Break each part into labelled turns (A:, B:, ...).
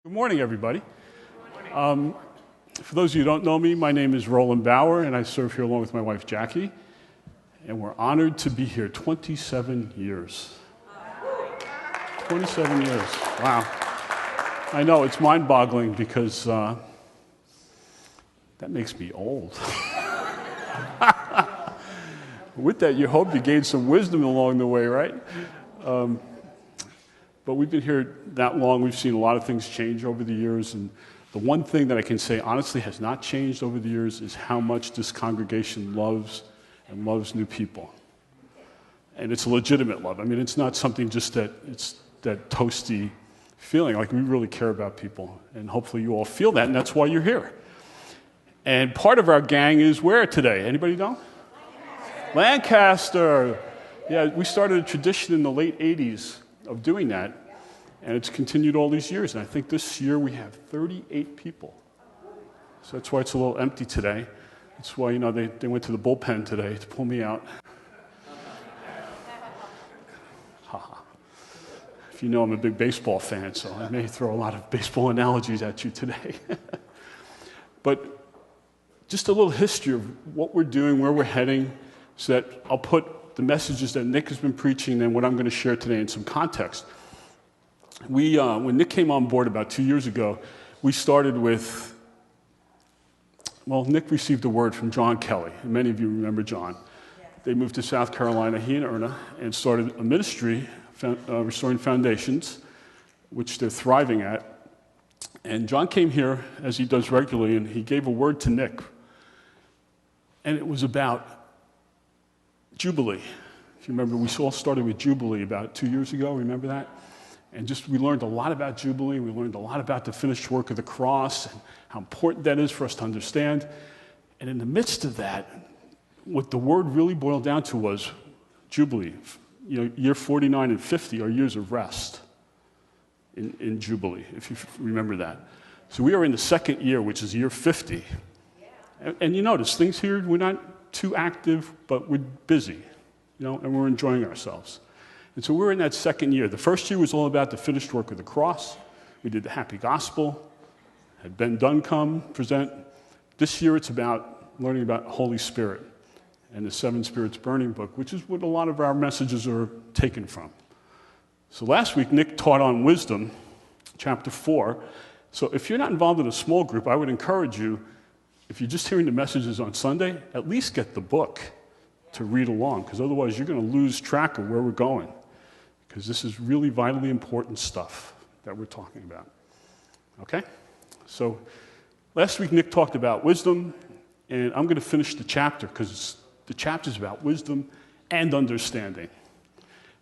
A: Good morning, everybody. For those of you who don't know me, my name is Roland Bauer, and I serve here along with my wife, Jackie. And we're honored to be here 27 years. 27 years. Wow. I know, it's mind-boggling because that makes me old. With that, you hope you gain some wisdom along the way, right? But we've been here that long. We've seen a lot of things change over the years. And the one thing that I can say honestly has not changed over the years is how much this congregation loves new people. And it's a legitimate love. I mean, it's not something just that it's that toasty feeling. Like, we really care about people. And hopefully you all feel that, and that's why you're here. And part of our gang is where today? Anybody know? Lancaster. Yeah, we started a tradition in the late 80s of doing that, and it's continued all these years. And I think this year we have 38 people. So that's why it's a little empty today. That's why, they went to the bullpen today to pull me out. If you know, I'm a big baseball fan, so I may throw a lot of baseball analogies at you today. But just a little history of what we're doing, where we're heading, so that I'll put the messages that Nick has been preaching and what I'm going to share today in some context. When Nick came on board about 2 years ago, we started with, Nick received a word from John Kelly, and many of you remember John. They moved to South Carolina, he and Erna, and started a ministry, Restoring Foundations, which they're thriving at. And John came here, as he does regularly, and he gave a word to Nick. And it was about Jubilee. If you remember, we all started with Jubilee about 2 years ago, remember that? And we learned a lot about Jubilee. We learned a lot about the finished work of the cross and how important that is for us to understand. And in the midst of that, what the word really boiled down to was Jubilee. Year 49 and 50 are years of rest in Jubilee, if you remember that. So we are in the second year, which is year 50. And you notice, things here, we're not too active, but we're busy, and we're enjoying ourselves. And so we're in that second year. The first year was all about the finished work of the cross. We did the happy gospel, had Ben Dunn come present. This year it's about learning about Holy Spirit and the Seven Spirits Burning book, which is what a lot of our messages are taken from. So last week, Nick taught on wisdom, chapter 4. So if you're not involved in a small group, I would encourage you, if you're just hearing the messages on Sunday, at least get the book to read along, because otherwise you're going to lose track of where we're going, because this is really vitally important stuff that we're talking about. Okay? So last week Nick talked about wisdom, and I'm going to finish the chapter, because the chapter is about wisdom and understanding,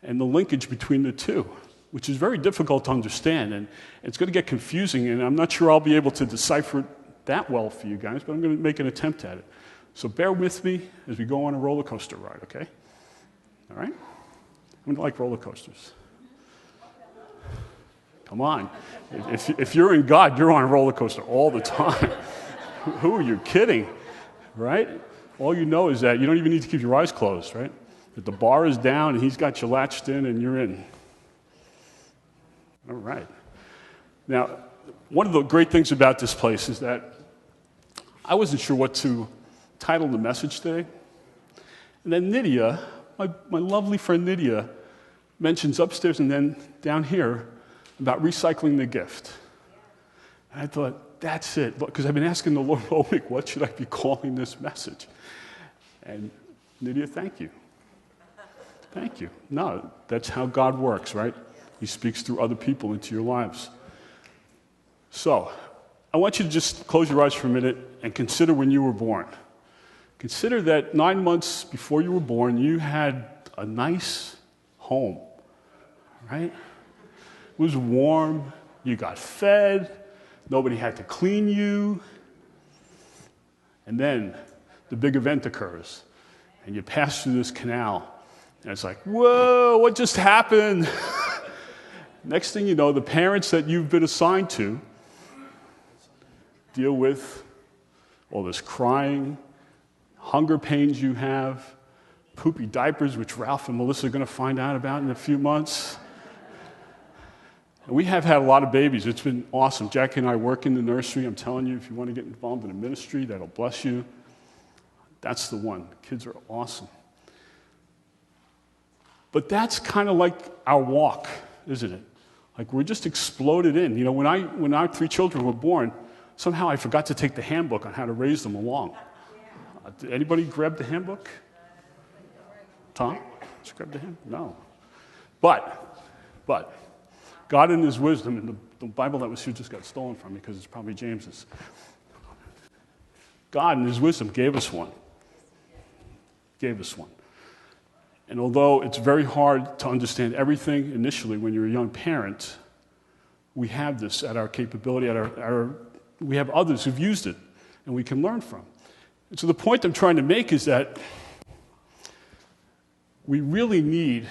A: and the linkage between the two, which is very difficult to understand, and it's going to get confusing, and I'm not sure I'll be able to decipher it that well for you guys, but I'm going to make an attempt at it. So bear with me as we go on a roller coaster ride, okay? All right? I'm going to like roller coasters. Come on. If you're in God, you're on a roller coaster all the time. Who are you kidding? Right? All you know is that you don't even need to keep your eyes closed, right? That the bar is down and he's got you latched in and you're in. All right. Now, one of the great things about this place is that I wasn't sure what to title the message today. And then Nydia, my lovely friend Nydia, mentions upstairs and then down here about recycling the gift. And I thought, that's it. Because I've been asking the Lord all week, what should I be calling this message? And Nydia, thank you. Thank you. No, that's how God works, right? He speaks through other people into your lives. So, I want you to just close your eyes for a minute and consider when you were born. Consider that 9 months before you were born, you had a nice home, right? It was warm, you got fed, nobody had to clean you. And then the big event occurs, and you pass through this canal, and it's like, whoa, what just happened? Next thing you know, the parents that you've been assigned to deal with all this crying, hunger pains you have, poopy diapers, which Ralph and Melissa are going to find out about in a few months. And we have had a lot of babies. It's been awesome. Jackie and I work in the nursery. I'm telling you, if you want to get involved in a ministry, that'll bless you. That's the one. Kids are awesome. But that's kind of like our walk, isn't it? Like we're just exploded in. You know, when our 3 children were born, somehow I forgot to take the handbook on how to raise them along. Did anybody grab the handbook? Tom? Did you grab the handbook? No. But, God in his wisdom, and the Bible that was here just got stolen from me because it's probably James's. God in his wisdom gave us one. Gave us one. And although it's very hard to understand everything initially when you're a young parent, we have this at our capability, we have others who've used it, and we can learn from. And so the point I'm trying to make is that we really need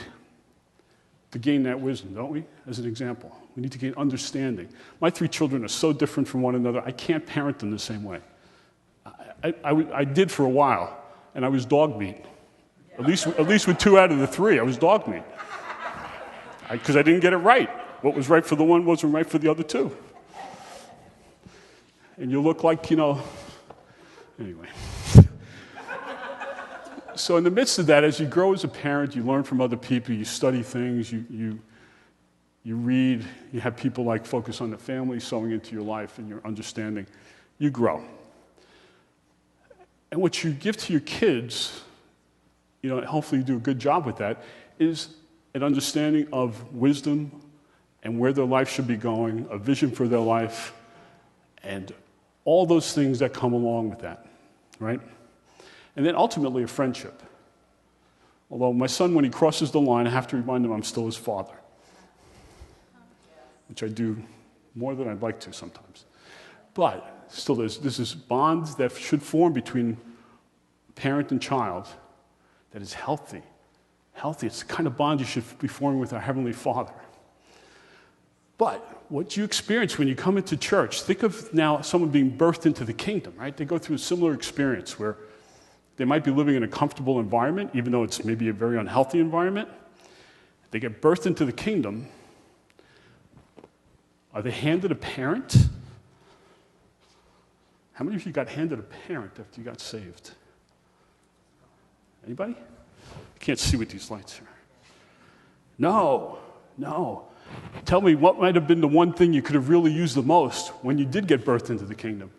A: to gain that wisdom, don't we? As an example, we need to gain understanding. My 3 children are so different from one another, I can't parent them the same way. I did for a while, and I was dog meat. At least with 2 out of the 3, I was dog meat. Because I didn't get it right. What was right for the one wasn't right for the other 2. And you look like, anyway. So in the midst of that, as you grow as a parent, you learn from other people, you study things, you read, you have people like focus on the family, sowing into your life and your understanding. You grow. And what you give to your kids, hopefully you do a good job with that, is an understanding of wisdom and where their life should be going, a vision for their life, and all those things that come along with that, right? And then ultimately a friendship. Although my son, when he crosses the line, I have to remind him I'm still his father, which I do more than I'd like to sometimes. But still, this is bonds that should form between parent and child that is healthy. Healthy. It's the kind of bond you should be forming with our Heavenly Father. But what you experience when you come into church, think of now someone being birthed into the kingdom, right? They go through a similar experience where they might be living in a comfortable environment, even though it's maybe a very unhealthy environment. They get birthed into the kingdom. Are they handed a parent? How many of you got handed a parent after you got saved? Anybody? I can't see with these lights here. No. Tell me, what might have been the one thing you could have really used the most when you did get birthed into the kingdom?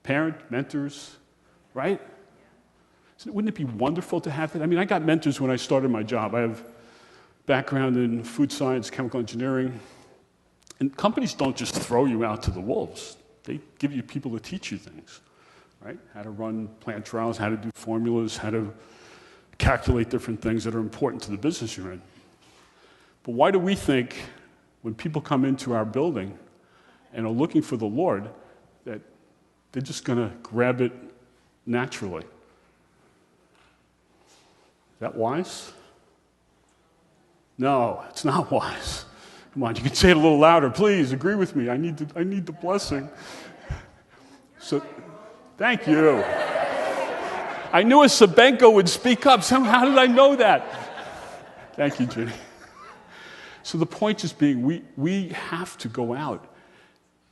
A: Parent, mentors, right? So wouldn't it be wonderful to have that? I mean, I got mentors when I started my job. I have background in food science, chemical engineering. And companies don't just throw you out to the wolves. They give you people to teach you things, right? How to run plant trials, how to do formulas, how to calculate different things that are important to the business you're in. But why do we think when people come into our building and are looking for the Lord that they're just going to grab it naturally? Is that wise? No, it's not wise. Come on, you can say it a little louder, please. Agree with me. I need the blessing. So, thank you. I knew a Sabenko would speak up. How did I know that? Thank you, Jenny. So the point is being, we have to go out.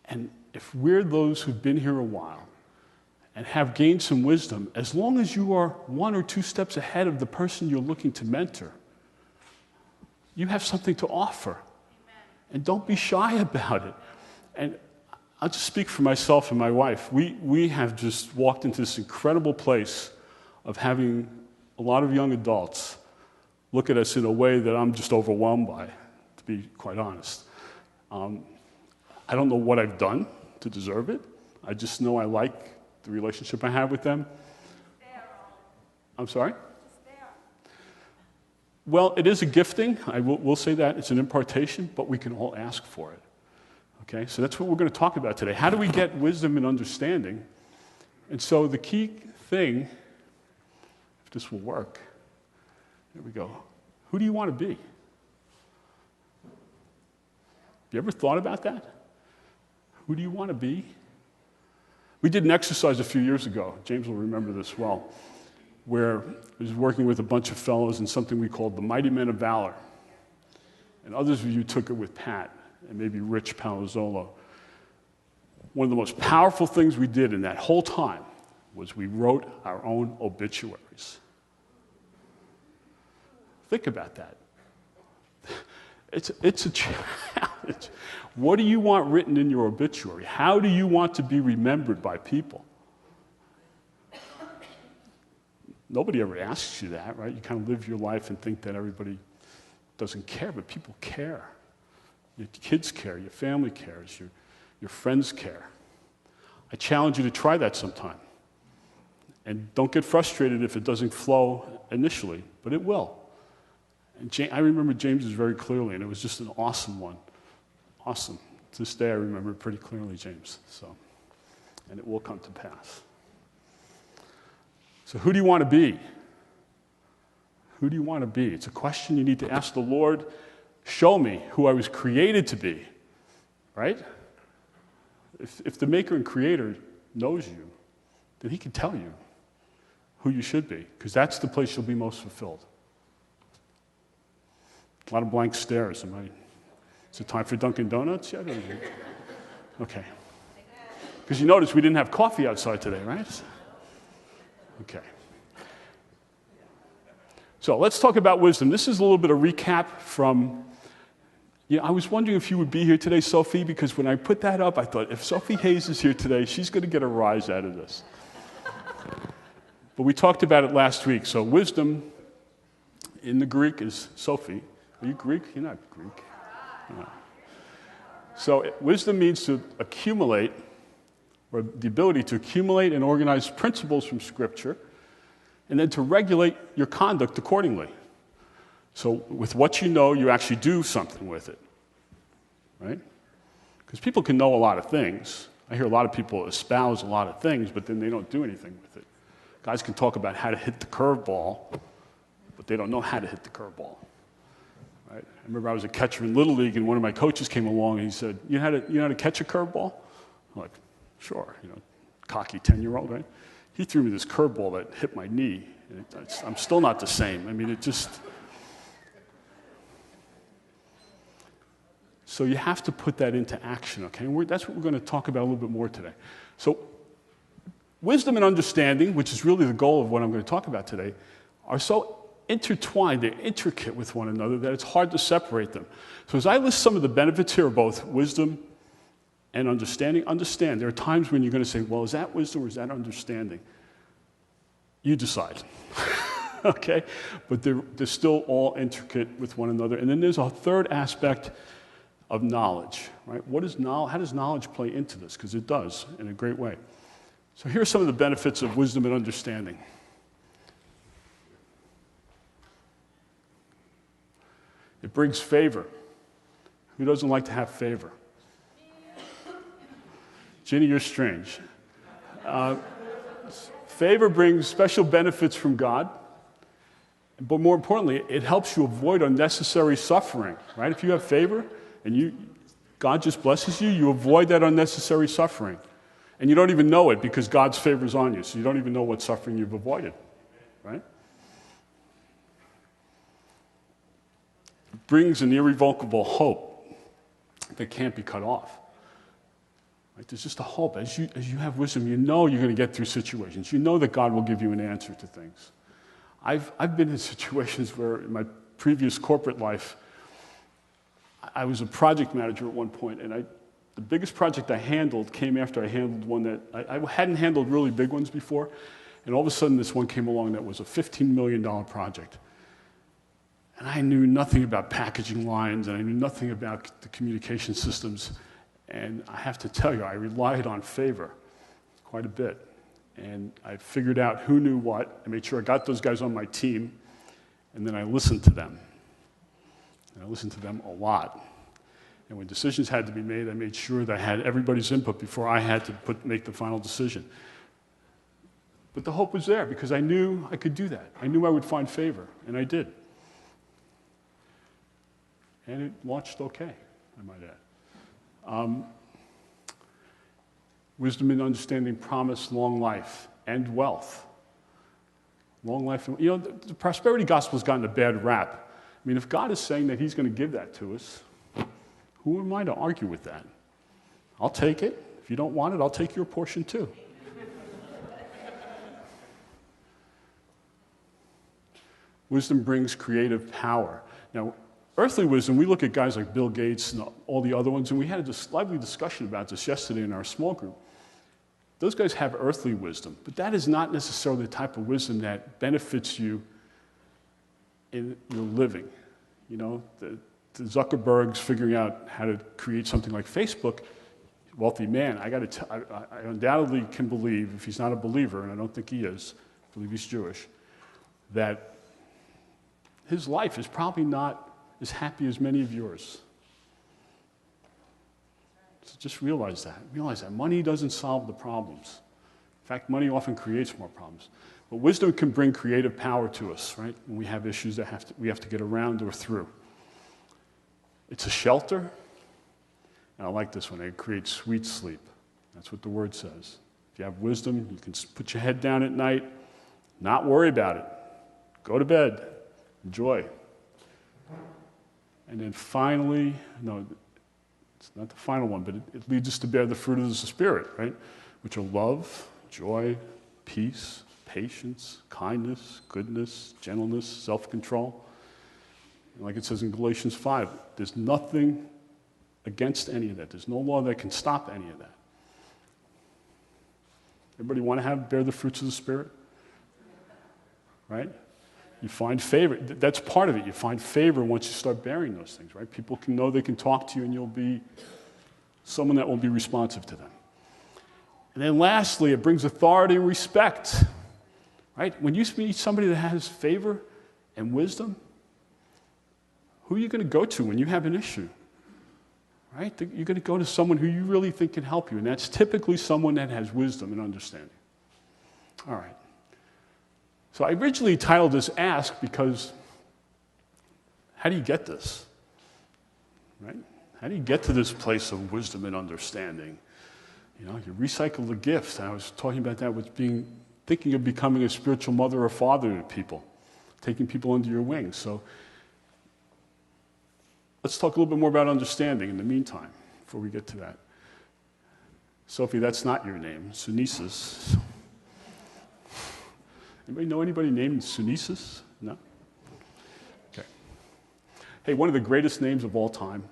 A: And if we're those who've been here a while and have gained some wisdom, as long as you are 1 or 2 steps ahead of the person you're looking to mentor, you have something to offer. And don't be shy about it. And I'll just speak for myself and my wife. We have just walked into this incredible place of having a lot of young adults look at us in a way that I'm just overwhelmed by, to be quite honest. I don't know what I've done to deserve it. I just know I like the relationship I have with them. I'm sorry? Well, it is a gifting. I will say that. It's an impartation, but we can all ask for it. Okay? So that's what we're going to talk about today. How do we get wisdom and understanding? And so the key thing, if this will work, here we go. Who do you want to be? Have you ever thought about that? Who do you want to be? We did an exercise a few years ago. James will remember this well, where I was working with a bunch of fellows in something we called the Mighty Men of Valor. and others of you took it with Pat and maybe Rich Palazzolo. One of the most powerful things we did in that whole time was we wrote our own obituaries. Think about that. It's a challenge. What do you want written in your obituary? How do you want to be remembered by people? Nobody ever asks you that, right? You kind of live your life and think that everybody doesn't care, but people care. Your kids care, your family cares, your friends care. I challenge you to try that sometime. And don't get frustrated if it doesn't flow initially, but it will. And I remember James's very clearly, and it was just an awesome one. Awesome. To this day, I remember it pretty clearly, James. And it will come to pass. So who do you want to be? Who do you want to be? It's a question you need to ask the Lord. Show me who I was created to be, right? If the maker and creator knows you, then he can tell you who you should be, because that's the place you'll be most fulfilled. A lot of blank stares. Is it time for Dunkin' Donuts yet? Okay. Because you notice we didn't have coffee outside today, right? Okay. So let's talk about wisdom. This is a little bit of recap from, I was wondering if you would be here today, Sophie, because when I put that up, I thought, if Sophie Hayes is here today, she's going to get a rise out of this. But we talked about it last week. So wisdom in the Greek is Sophie. Are you Greek? You're not Greek. No. So wisdom means to accumulate, or the ability to accumulate and organize principles from Scripture, and then to regulate your conduct accordingly. So with what you know, you actually do something with it, right? Because people can know a lot of things. I hear a lot of people espouse a lot of things, but then they don't do anything with it. Guys can talk about how to hit the curveball, but they don't know how to hit the curveball. Right? I remember I was a catcher in Little League, and one of my coaches came along and he said, you know how to catch a curveball? I'm like, sure, cocky 10-year-old, right? He threw me this curveball that hit my knee. And I'm still not the same. It just... So you have to put that into action, okay? And that's what we're going to talk about a little bit more today. So wisdom and understanding, which is really the goal of what I'm going to talk about today, are so intertwined, they're intricate with one another that it's hard to separate them. So as I list some of the benefits here of both wisdom and understanding, understand there are times when you're going to say, well, is that wisdom or is that understanding? You decide, okay? But they're still all intricate with one another. And then there's a third aspect of knowledge, right? How does knowledge play into this? Because it does in a great way. So here are some of the benefits of wisdom and understanding. It brings favor. Who doesn't like to have favor? Ginny, you're strange. Favor brings special benefits from God, but more importantly, it helps you avoid unnecessary suffering, right? If you have favor and God just blesses you, you avoid that unnecessary suffering. And you don't even know it because God's favor is on you, so you don't even know what suffering you've avoided, right? It brings an irrevocable hope that can't be cut off. Right? There's just a hope. As you have wisdom, you know you're going to get through situations. You know that God will give you an answer to things. I've been in situations where in my previous corporate life, I was a project manager at one point, and the biggest project I handled came after I handled one that I hadn't handled really big ones before, and all of a sudden this one came along that was a $15 million project. And I knew nothing about packaging lines, and I knew nothing about the communication systems. And I have to tell you, I relied on favor quite a bit. And I figured out who knew what. I made sure I got those guys on my team, and then I listened to them. And I listened to them a lot. And when decisions had to be made, I made sure that I had everybody's input before I had to make the final decision. But the hope was there because I knew I could do that. I knew I would find favor, and I did. And it launched okay, I might add. Wisdom and understanding promise long life and wealth. Long life. The prosperity gospel has gotten a bad rap I mean, if God is saying that he's going to give that to us, who am I to argue with that? I'll take it. If you don't want it, I'll take your portion too. Wisdom brings creative power. Now, earthly wisdom, we look at guys like Bill Gates and all the other ones, and we had a lively discussion about this yesterday in our small group. Those guys have earthly wisdom, but that is not necessarily the type of wisdom that benefits you in your living. You know, the Zuckerberg's figuring out how to create something like Facebook, wealthy man. I undoubtedly can believe, if he's not a believer, and I don't think he is, I believe he's Jewish, that his life is probably not as happy as many of yours. So just realize that. Realize that money doesn't solve the problems. In fact, money often creates more problems. But wisdom can bring creative power to us, right? When we have issues that we have to get around or through. It's a shelter. And I like this one. It creates sweet sleep. That's what the word says. If you have wisdom, you can put your head down at night, not worry about it. Go to bed. Enjoy. And then finally, no, it's not the final one, but it leads us to bear the fruit of the Spirit, right? Which are love, joy, peace, patience, kindness, goodness, gentleness, self-control. And like it says in Galatians 5, there's nothing against any of that. There's no law that can stop any of that. Everybody want to bear the fruits of the Spirit? Right? You find favor. That's part of it. You find favor once you start bearing those things, right? People can know they can talk to you and you'll be someone that will be responsive to them. And then lastly, it brings authority and respect, right? When you meet somebody that has favor and wisdom, who are you going to go to when you have an issue? Right? You're going to go to someone who you really think can help you, and that's typically someone that has wisdom and understanding. All right. So I originally titled this Ask because how do you get this? Right? How do you get to this place of wisdom and understanding? You know, you recycle the gifts. I was talking about that with thinking of becoming a spiritual mother or father to people, taking people under your wings. So let's talk a little bit more about understanding in the meantime, before we get to that. Sophie, that's not your name. Sunesis. Anybody know anybody named Sunesis? No? Okay. Hey, one of the greatest names of all time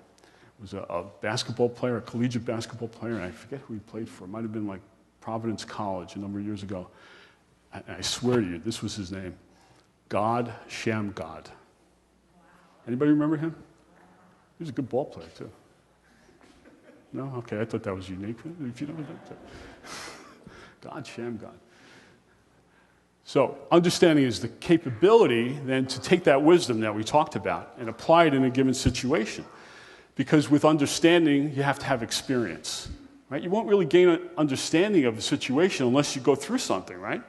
A: was a basketball player, a collegiate basketball player, and I forget who he played for. It might have been like Providence College a number of years ago. I swear to you, this was his name. God Shamgod. Anybody remember him? He was a good ball player, too. No? Okay, I thought that was unique. If you don't know that. God Shamgod. So, understanding is the capability then to take that wisdom that we talked about and apply it in a given situation. Because with understanding, you have to have experience. Right? You won't really gain an understanding of the situation unless you go through something, right?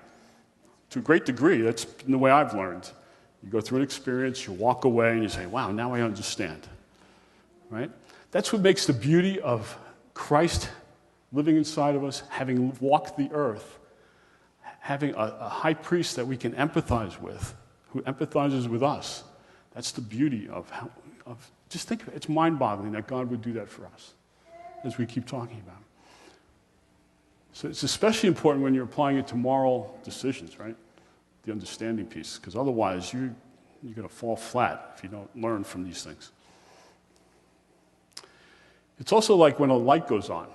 A: To a great degree, that's been the way I've learned. You go through an experience, you walk away, and you say, wow, now I understand. Right? That's what makes the beauty of Christ living inside of us, having walked the earth, having a high priest that we can empathize with, who empathizes with us. That's the beauty of just think of it. It's mind-boggling that God would do that for us, as we keep talking about. So it's especially important when you're applying it to moral decisions, right? The understanding piece, because otherwise you're going to fall flat if you don't learn from these things. It's also like when a light goes on.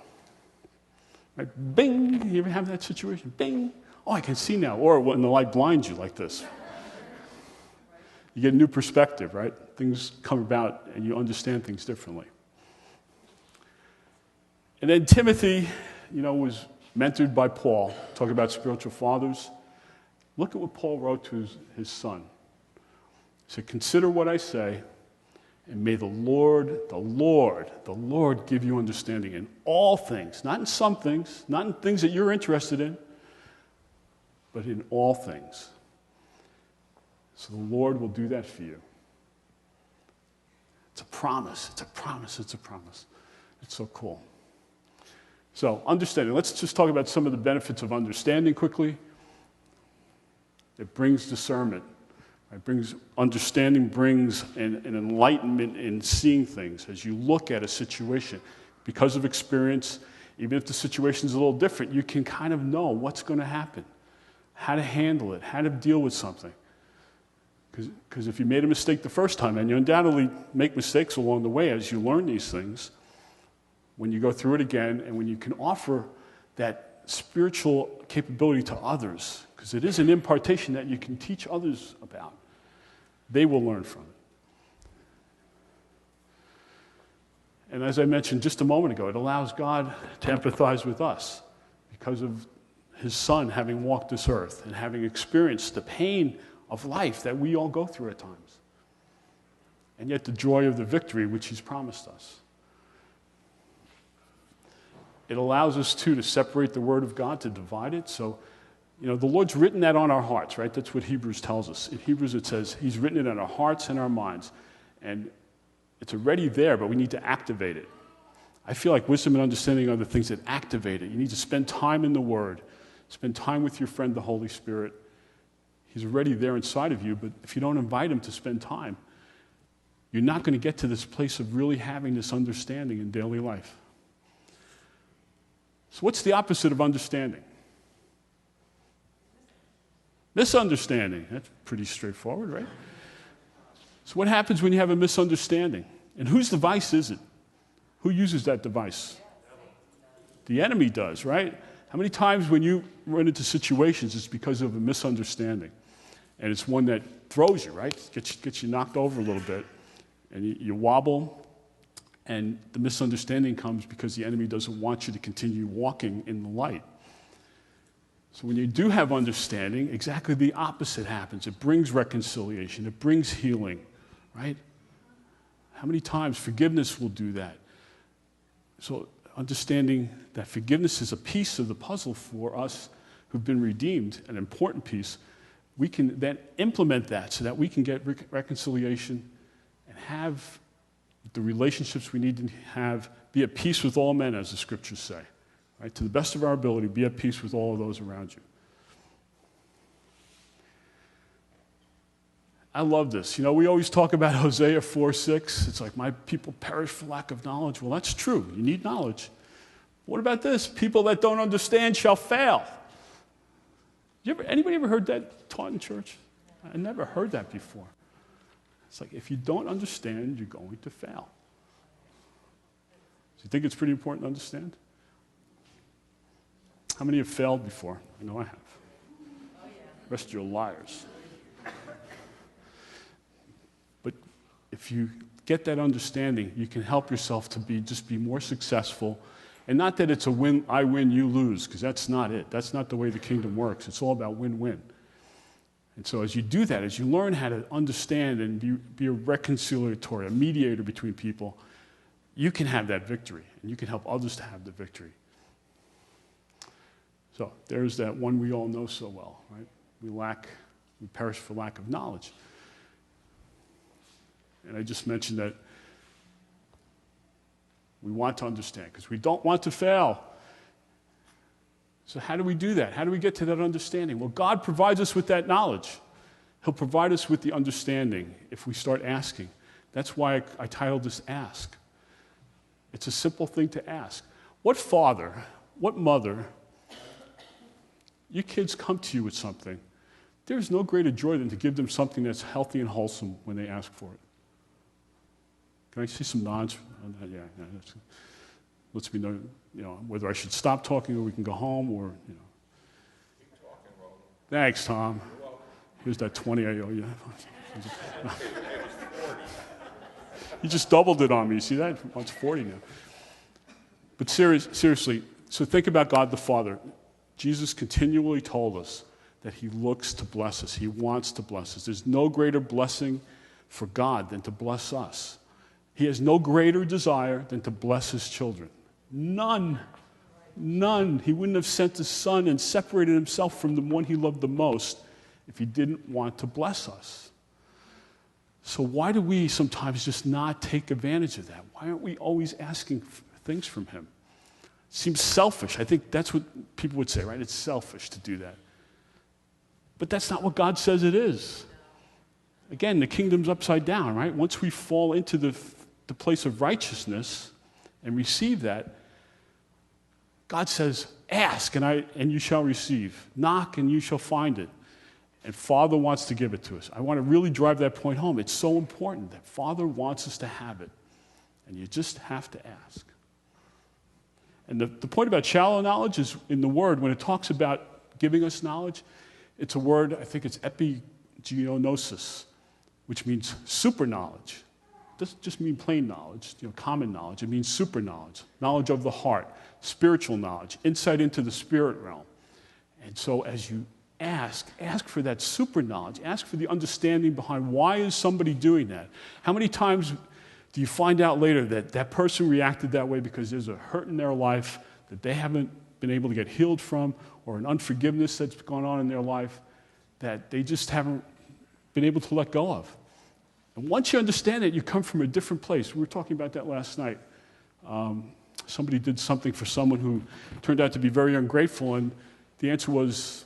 A: Right? Bing! You ever have that situation? Bing! Oh, I can see now. Or when the light blinds you like this. You get a new perspective, right? Things come about and you understand things differently. And then Timothy, was mentored by Paul, talking about spiritual fathers. Look at what Paul wrote to his son. He said, consider what I say, and may the Lord give you understanding in all things, not in some things, not in things that you're interested in, but in all things. So the Lord will do that for you. It's a promise. It's a promise. It's a promise. It's so cool. So understanding. Let's just talk about some of the benefits of understanding quickly. It brings discernment. It brings understanding, brings an enlightenment in seeing things as you look at a situation. Because of experience, even if the situation is a little different, you can kind of know what's going to happen, how to handle it, how to deal with something. Because if you made a mistake the first time, and you undoubtedly make mistakes along the way as you learn these things, when you go through it again, and when you can offer that spiritual capability to others, because it is an impartation that you can teach others about, they will learn from it. And as I mentioned just a moment ago, it allows God to empathize with us because of his Son having walked this earth and having experienced the pain of life that we all go through at times. And yet the joy of the victory which he's promised us. It allows us, too, to separate the Word of God, to divide it. So, the Lord's written that on our hearts, right? That's what Hebrews tells us. In Hebrews it says he's written it on our hearts and our minds. And it's already there, but we need to activate it. I feel like wisdom and understanding are the things that activate it. You need to spend time in the Word. Spend time with your friend, the Holy Spirit. He's already there inside of you, but if you don't invite him to spend time, you're not going to get to this place of really having this understanding in daily life. So what's the opposite of understanding? Misunderstanding. That's pretty straightforward, right? So what happens when you have a misunderstanding? And whose device is it? Who uses that device? The enemy does, right? How many times when you run into situations, it's because of a misunderstanding? And it's one that throws you, right? Gets you knocked over a little bit. And you wobble. And the misunderstanding comes because the enemy doesn't want you to continue walking in the light. So when you do have understanding, exactly the opposite happens. It brings reconciliation. It brings healing, right? How many times forgiveness will do that? So understanding that forgiveness is a piece of the puzzle for us who've been redeemed, an important piece, we can then implement that so that we can get reconciliation and have the relationships we need to have, be at peace with all men, as the scriptures say. Right? To the best of our ability, be at peace with all of those around you. I love this. We always talk about Hosea 4:6. It's like, my people perish for lack of knowledge. Well, that's true. You need knowledge. What about this? People that don't understand shall fail. Anybody ever heard that taught in church? I never heard that before. It's like, if you don't understand, you're going to fail. Do you think it's pretty important to understand? How many have failed before? I know I have. Oh, yeah. The rest of you are liars. But if you get that understanding, you can help yourself to be more successful. And not that it's a win, I win, you lose, because that's not it. That's not the way the kingdom works. It's all about win-win. And so as you do that, as you learn how to understand and be a reconciliatory, a mediator between people, you can have that victory, and you can help others to have the victory. So there's that one we all know so well, right? We perish for lack of knowledge. And I just mentioned that we want to understand because we don't want to fail. So how do we do that? How do we get to that understanding? Well, God provides us with that knowledge. He'll provide us with the understanding if we start asking. That's why I titled this Ask. It's a simple thing to ask. What father, what mother, your kids come to you with something, there's no greater joy than to give them something that's healthy and wholesome when they ask for it. Can I see some nods? Yeah. Lets me know, whether I should stop talking or we can go home or,
B: Keep talking, Roland.
A: Thanks, Tom. Here's that 20 I owe you. You just doubled it on me. You see that? It's 40 now. But seriously, so think about God the Father. Jesus continually told us that he looks to bless us. He wants to bless us. There's no greater blessing for God than to bless us. He has no greater desire than to bless his children. None. None. He wouldn't have sent his son and separated himself from the one he loved the most if he didn't want to bless us. So why do we sometimes just not take advantage of that? Why aren't we always asking things from him? It seems selfish. I think that's what people would say, right? It's selfish to do that. But that's not what God says it is. again, the kingdom's upside down, right? Once we fall into the place of righteousness and receive that, God says, ask and you shall receive. Knock and you shall find it. And Father wants to give it to us. I want to really drive that point home. It's so important that Father wants us to have it. And you just have to ask. And the point about shallow knowledge is in the Word, when it talks about giving us knowledge, it's a word, I think it's epigenosis, which means super knowledge. It doesn't just mean plain knowledge, common knowledge. It means super knowledge, knowledge of the heart, spiritual knowledge, insight into the spirit realm. And so as you ask for that super knowledge. Ask for the understanding behind why is somebody doing that. How many times do you find out later that that person reacted that way because there's a hurt in their life that they haven't been able to get healed from, or an unforgiveness that's gone on in their life that they just haven't been able to let go of. And once you understand it, you come from a different place. We were talking about that last night. Somebody did something for someone who turned out to be very ungrateful, and the answer was,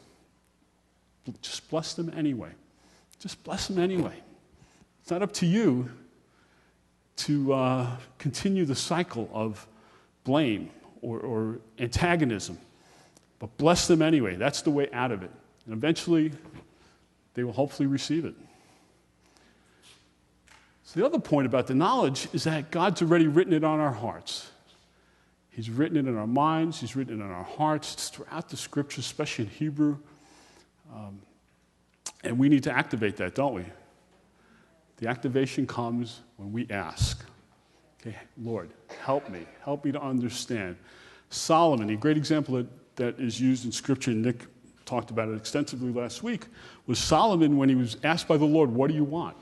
A: just bless them anyway. Just bless them anyway. It's not up to you to continue the cycle of blame or antagonism, but bless them anyway. That's the way out of it. And eventually, they will hopefully receive it. So the other point about the knowledge is that God's already written it on our hearts. He's written it in our minds. He's written it in our hearts. It's throughout the Scriptures, especially in Hebrew. And we need to activate that, don't we? The activation comes when we ask. Okay, Lord, help me to understand. Solomon, a great example that is used in Scripture, and Nick talked about it extensively last week, was Solomon when he was asked by the Lord, what do you want?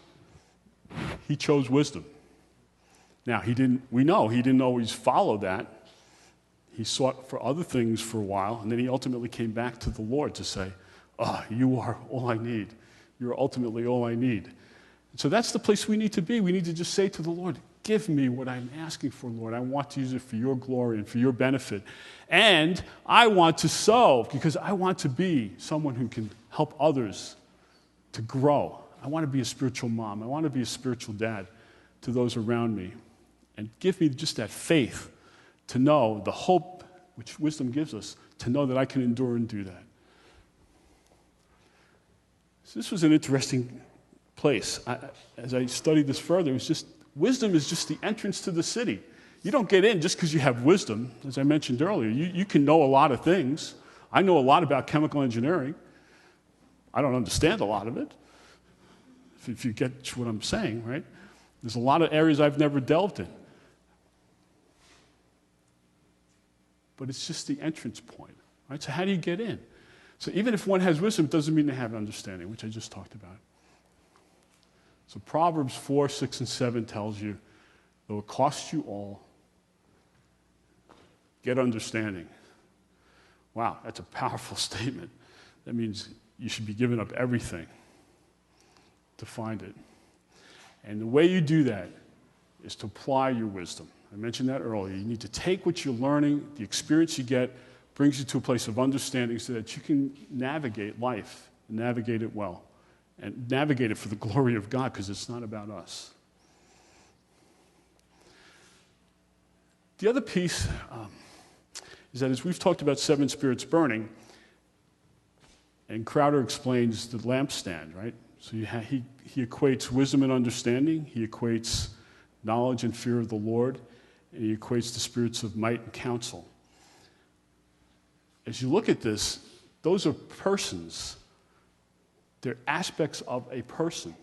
A: He chose wisdom. Now, we know he didn't always follow that. He sought for other things for a while, and then he ultimately came back to the Lord to say, you are all I need. You're ultimately all I need. So that's the place we need to be. We need to just say to the Lord, give me what I'm asking for, Lord. I want to use it for your glory and for your benefit. And I want to sow because I want to be someone who can help others to grow. I want to be a spiritual mom. I want to be a spiritual dad to those around me. And give me just that faith to know the hope which wisdom gives us, to know that I can endure and do that. So this was an interesting place. As I studied this further, it was just, wisdom is just the entrance to the city. You don't get in just because you have wisdom. As I mentioned earlier, you can know a lot of things. I know a lot about chemical engineering. I don't understand a lot of it, if you get what I'm saying, right? There's a lot of areas I've never delved in. But it's just the entrance point, right? So how do you get in? So even if one has wisdom, it doesn't mean they have understanding, which I just talked about. So Proverbs 4, 6, and 7 tells you, though it costs you all, get understanding. Wow, that's a powerful statement. That means you should be giving up everything to find it. And the way you do that is to apply your wisdom. I mentioned that earlier. You need to take what you're learning, the experience you get, brings you to a place of understanding so that you can navigate life, and navigate it well, and navigate it for the glory of God, because it's not about us. The other piece is that as we've talked about seven spirits burning, and Crowder explains the lampstand, right? So he equates wisdom and understanding, he equates knowledge and fear of the Lord, and he equates the spirits of might and counsel. As you look at this, those are persons. They're aspects of a person.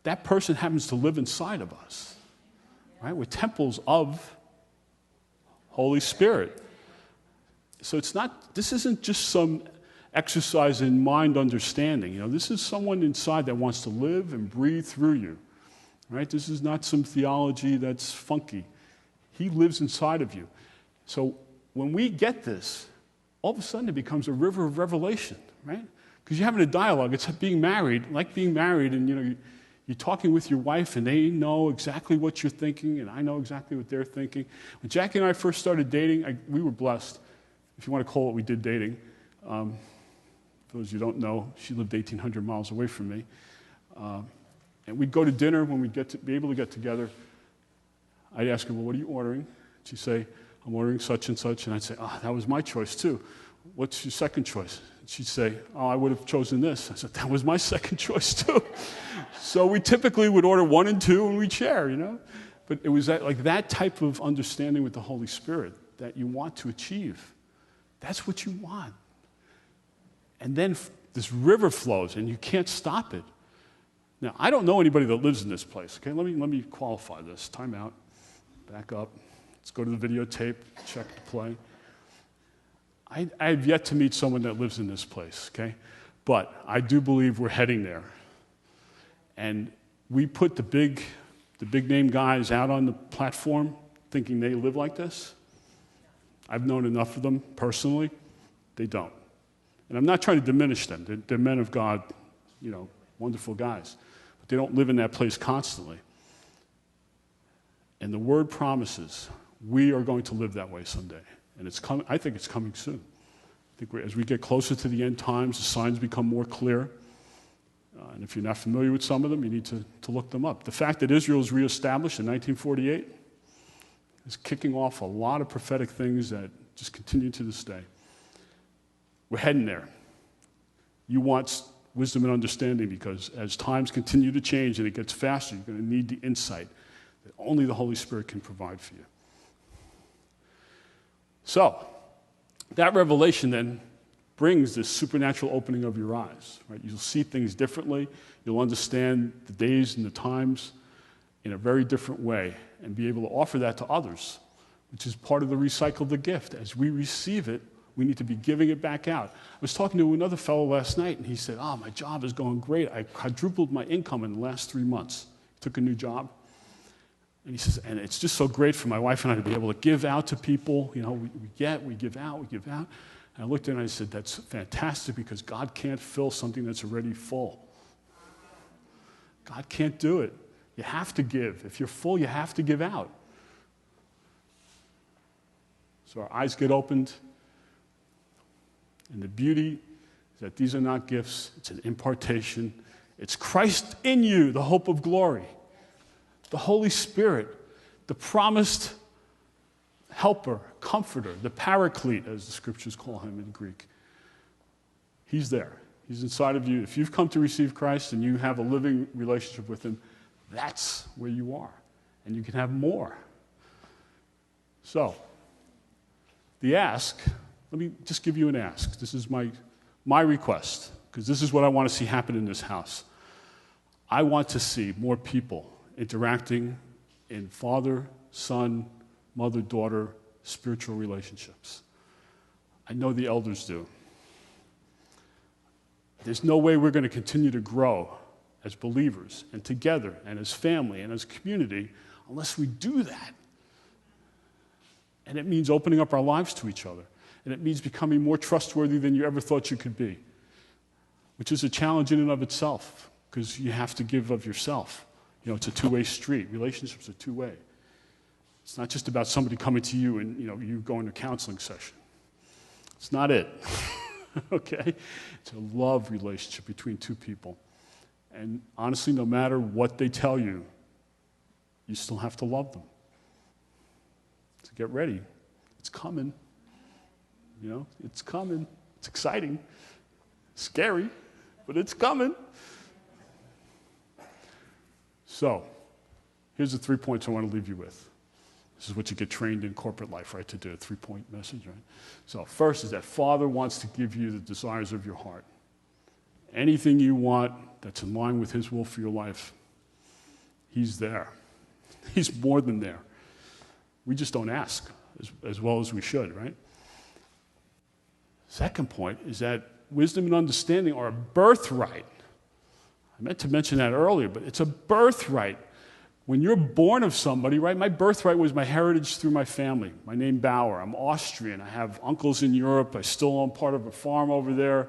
A: That person happens to live inside of us, right? We're temples of Holy Spirit. So this isn't just some exercise in mind understanding. This is someone inside that wants to live and breathe through you, right? This is not some theology that's funky. He lives inside of you. So when we get this, all of a sudden it becomes a river of revelation, right? Because you're having a dialogue. It's being married, and you're talking with your wife, and they know exactly what you're thinking, and I know exactly what they're thinking. When Jackie and I first started dating, we were blessed, if you want to call it we did dating. For those of you who don't know, she lived 1,800 miles away from me. And we'd go to dinner when we'd be able to get together. I'd ask her, well, what are you ordering? She'd say, I'm ordering such and such. And I'd say, that was my choice too. What's your second choice? She'd say, I would have chosen this. I said, that was my second choice too. So we typically would order 1 and 2 and we'd share, But it was that type of understanding with the Holy Spirit that you want to achieve. That's what you want. And then this river flows and you can't stop it. Now, I don't know anybody that lives in this place, okay? Let me qualify this. Time out. Back up. Let's go to the videotape, check the play. I have yet to meet someone that lives in this place, okay? But I do believe we're heading there. And we put the big name guys out on the platform thinking they live like this. I've known enough of them personally. They don't. And I'm not trying to diminish them. They're men of God, wonderful guys. But they don't live in that place constantly. And the Word promises we are going to live that way someday. And it's coming. I think it's coming soon. I think as we get closer to the end times, the signs become more clear. And if you're not familiar with some of them, you need to look them up. The fact that Israel was reestablished in 1948 is kicking off a lot of prophetic things that just continue to this day. We're heading there. You want wisdom and understanding because as times continue to change and it gets faster, you're going to need the insight that only the Holy Spirit can provide for you. So, that revelation then brings this supernatural opening of your eyes. Right? You'll see things differently. You'll understand the days and the times in a very different way and be able to offer that to others, which is part of the recycle the gift. As we receive it, we need to be giving it back out. I was talking to another fellow last night, and he said, my job is going great. I quadrupled my income in the last 3 months. Took a new job. And he says, and it's just so great for my wife and I to be able to give out to people. We give out. And I looked at him and I said, that's fantastic because God can't fill something that's already full. God can't do it. You have to give. If you're full, you have to give out. So our eyes get opened. And the beauty is that these are not gifts. It's an impartation. It's Christ in you, the hope of glory. The Holy Spirit, the promised helper, comforter, the paraclete, as the scriptures call him in Greek. He's there. He's inside of you. If you've come to receive Christ and you have a living relationship with him, that's where you are. And you can have more. So, the ask, let me just give you an ask. This is my request, because this is what I want to see happen in this house. I want to see more people interacting in father, son, mother, daughter, spiritual relationships. I know the elders do. There's no way we're going to continue to grow as believers and together and as family and as community unless we do that. And it means opening up our lives to each other. And it means becoming more trustworthy than you ever thought you could be, which is a challenge in and of itself because you have to give of yourself. It's a two-way street. Relationships are two-way. It's not just about somebody coming to you and, you going to a counseling session. It's not it, okay? It's a love relationship between two people. And honestly, no matter what they tell you, you still have to love them. So get ready. It's coming. It's coming. It's exciting. Scary, but it's coming. So, here's the 3 points I want to leave you with. This is what you get trained in corporate life, right, to do a 3-point message, right? So, first is that Father wants to give you the desires of your heart. Anything you want that's in line with his will for your life, he's there. He's more than there. We just don't ask as well as we should, right? Second point is that wisdom and understanding are a birthright. I meant to mention that earlier, but it's a birthright. When you're born of somebody, right? My birthright was my heritage through my family. My name Bauer. I'm Austrian. I have uncles in Europe. I still own part of a farm over there.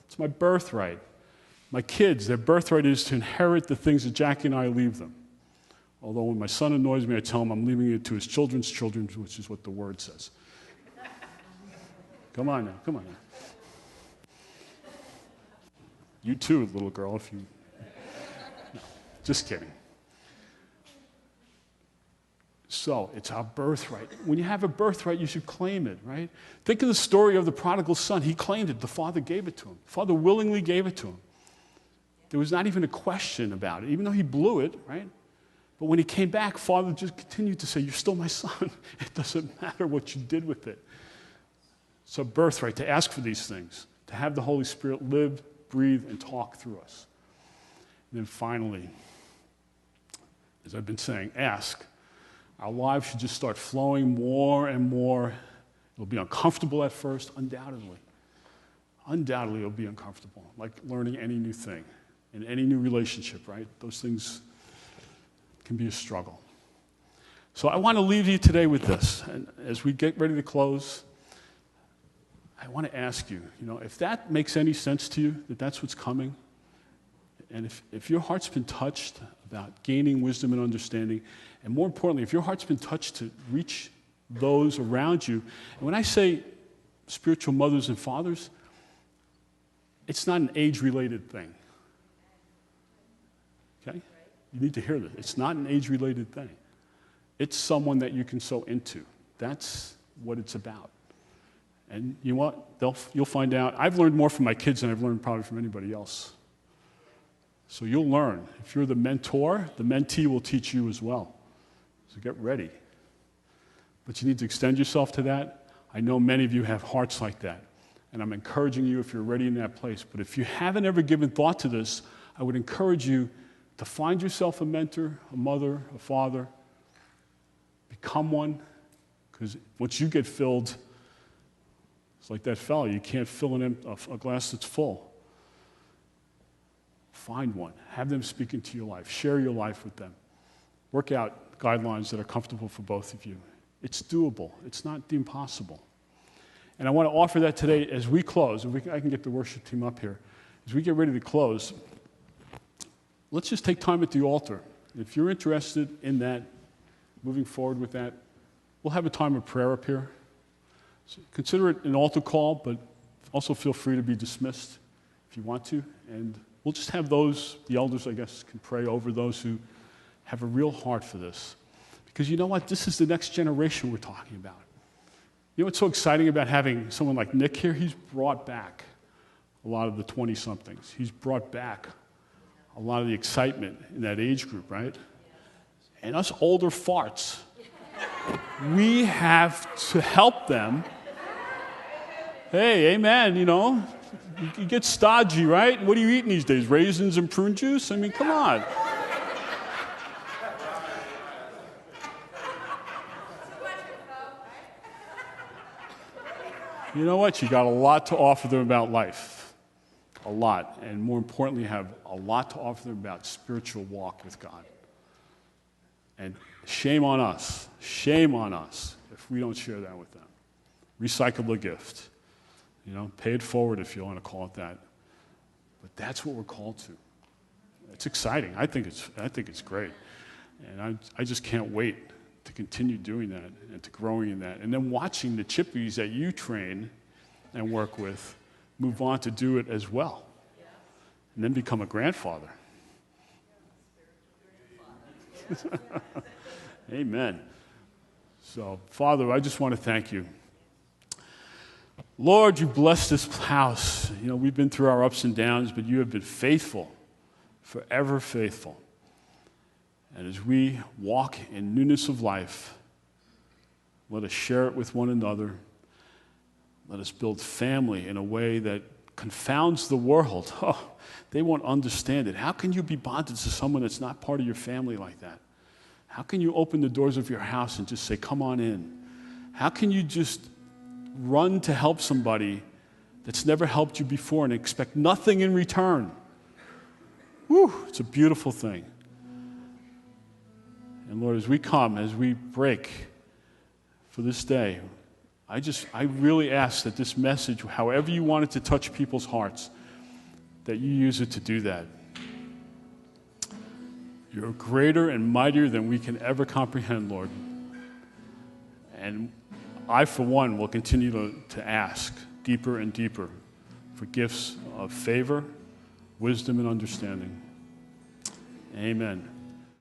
A: It's my birthright. My kids, their birthright is to inherit the things that Jackie and I leave them. Although when my son annoys me, I tell him I'm leaving it to his children's children, which is what the word says. Come on now. You too, little girl, if you... No. Just kidding. So it's our birthright. When you have a birthright, you should claim it, right? Think of the story of the prodigal son. He claimed it. The father gave it to him. The father willingly gave it to him. There was not even a question about it, even though he blew it, right? But when he came back, father just continued to say, you're still my son. It doesn't matter what you did with it. It's a birthright to ask for these things, to have the Holy Spirit live, breathe, and talk through us. And then finally, as I've been saying, ask. Our lives should just start flowing more and more. It'll be uncomfortable at first, undoubtedly. Undoubtedly, it'll be uncomfortable, like learning any new thing in any new relationship, right? Those things can be a struggle. So I want to leave you today with this. And as we get ready to close, I want to ask you, if that makes any sense to you, that that's what's coming, and if your heart's been touched about gaining wisdom and understanding, and more importantly, if your heart's been touched to reach those around you, and when I say spiritual mothers and fathers, it's not an age-related thing. Okay? You need to hear this. It's not an age-related thing. It's someone that you can sow into. That's what it's about. And you know what? You'll find out. I've learned more from my kids than I've learned probably from anybody else. So you'll learn. If you're the mentor, the mentee will teach you as well. So get ready. But you need to extend yourself to that. I know many of you have hearts like that. And I'm encouraging you if you're ready in that place. But if you haven't ever given thought to this, I would encourage you to find yourself a mentor, a mother, a father. Become one. Because once you get filled, it's like that fellow. You can't fill a glass that's full. Find one. Have them speak into your life. Share your life with them. Work out guidelines that are comfortable for both of you. It's doable. It's not the impossible. And I want to offer that today as we close. I can get the worship team up here. As we get ready to close, let's just take time at the altar. If you're interested in that, moving forward with that, we'll have a time of prayer up here. So consider it an altar call, but also feel free to be dismissed if you want to. And we'll just have the elders, I guess, can pray over those who have a real heart for this. Because you know what? This is the next generation we're talking about. You know what's so exciting about having someone like Nick here? He's brought back a lot of the 20-somethings. He's brought back a lot of the excitement in that age group, right? And us older farts, we have to help them. Hey, amen, you get stodgy, right? What are you eating these days? Raisins and prune juice? I mean, come on. You know what? You got a lot to offer them about life. A lot. And more importantly, have a lot to offer them about spiritual walk with God. And shame on us if we don't share that with them. Recycle the gift. Pay it forward if you want to call it that. But that's what we're called to. It's exciting. I think it's great. And I just can't wait to continue doing that and to growing in that. And then watching the chippies that you train and work with move on to do it as well. And then become a grandfather. Amen. So, Father, I just want to thank you. Lord, you bless this house. We've been through our ups and downs, but you have been faithful, forever faithful. And as we walk in newness of life, let us share it with one another. Let us build family in a way that confounds the world. Oh, they won't understand it. How can you be bonded to someone that's not part of your family like that? How can you open the doors of your house and just say, come on in? How can you just run to help somebody that's never helped you before and expect nothing in return? Whew, it's a beautiful thing. And Lord, as we break for this day, I really ask that this message, however you want it to touch people's hearts, that you use it to do that. You're greater and mightier than we can ever comprehend, Lord. And I, for one, will continue to ask deeper and deeper for gifts of favor, wisdom, and understanding. Amen.